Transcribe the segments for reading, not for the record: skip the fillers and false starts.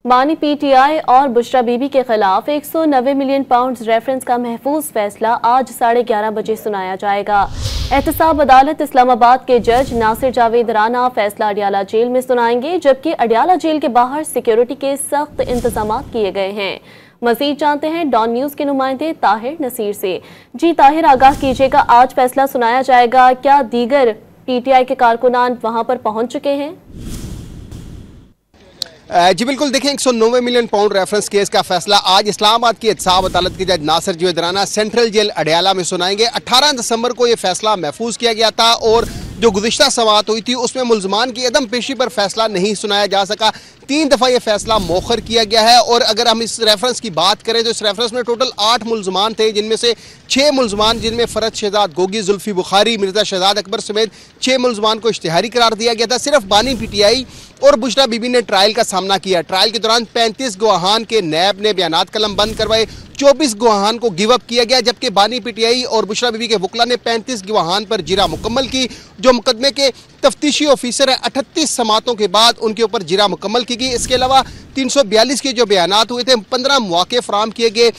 बानी पीटीआई और बुशरा बीबी के खिलाफ 190 मिलियन पाउंड रेफरेंस का महफूज फैसला आज 11:30 बजे सुनाया जाएगा। एहतसाब अदालत इस्लामाबाद के जज नासिर जावेद राना फैसला अडियाला जेल में सुनाएंगे, जबकि अडियाला जेल के बाहर सिक्योरिटी के सख्त इंतजाम किए गए हैं। मजीद जानते हैं डॉन न्यूज के नुमाइंदे ताहिर नसीर से। जी ताहिर, आगाह कीजिएगा, आज फैसला सुनाया जाएगा, क्या दीगर पीटीआई के कारकुनान वहां पर पहुंच चुके हैं? जी बिल्कुल, देखें 190 मिलियन पाउंड रेफरेंस केस का फैसला आज इस्लामाबाद की एहतसाब अदालत के जज नासिर जावेद राना सेंट्रल जेल अडियाला में सुनाएंगे। 18 दिसंबर को यह फैसला महफूज किया गया था और जो गुज़िश्ता समाअत हुई थी उसमें मुल्ज़मान की अदम पेशी पर फैसला नहीं सुनाया जा सका। 3 दफ़ा यह फैसला मौखर किया गया है। और अगर हम इस रेफरेंस की बात करें तो इस रेफरेंस में टोटल 8 मुल्ज़मान थे, जिनमें से 6 मुल्ज़मान, जिनमें फ़रद शहजाद गोगी, जुल्फ़ी बुखारी, मिर्ज़ा शहजाद अकबर समेत 6 मुल्ज़मान को इश्तिहारी करार दिया गया था। सिर्फ बानी पीटीआई और बुशरा बीबी ने ट्रायल का सामना किया। ट्रायल के दौरान 35 गवाहान के नैब ने बयानात कलम बंद करवाए, 24 गवाहान को गिव अप किया गया, जबकि बानी पीटीआई और बुशरा बीबी के वकला ने 35 गवाहान पर जिरा मुकम्मल की। जो मुकदमे के तफ्तीशी ऑफिसर है, 38 समातों के बाद उनके ऊपर जिरा मुकम्मल की गई। इसके अलावा 342 के जो बयानात हुए थे, 15 मौके फराम किए गए।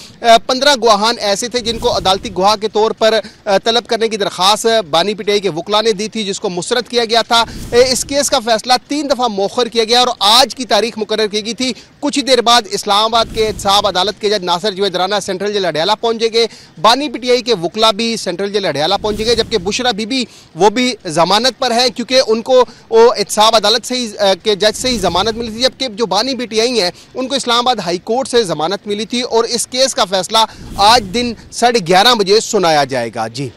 15 गवाहान ऐसे थे जिनको अदालती गवाह के तौर पर तलब करने की दरख्वास्त बानी पीटीआई के वकला ने दी थी, जिसको मुस्तरद किया गया था। इस केस का फैसला 3 दफ़ा मौखर किया गया और आज की तारीख मुकर्रर की गई थी। कुछ ही देर बाद इस्लामाबाद के एहतसाब अदालत के जज नासिर जावेद राना सेंट्रल जेल अडियाला पहुंचेंगे। बानी पीटीआई के वकला भी सेंट्रल जेल अडियाला पहुंचेंगे, जबकि बुशरा बीबी वो भी जमानत पर है, क्योंकि उनको एहतसाब अदालत से ही के जज से ही जमानत मिली थी, जबकि जो बानी पीटीआई है उनको इस्लामाबाद हाई कोर्ट से जमानत मिली थी। और इस केस का फैसला आज दिन 11:30 बजे सुनाया जाएगा। जी।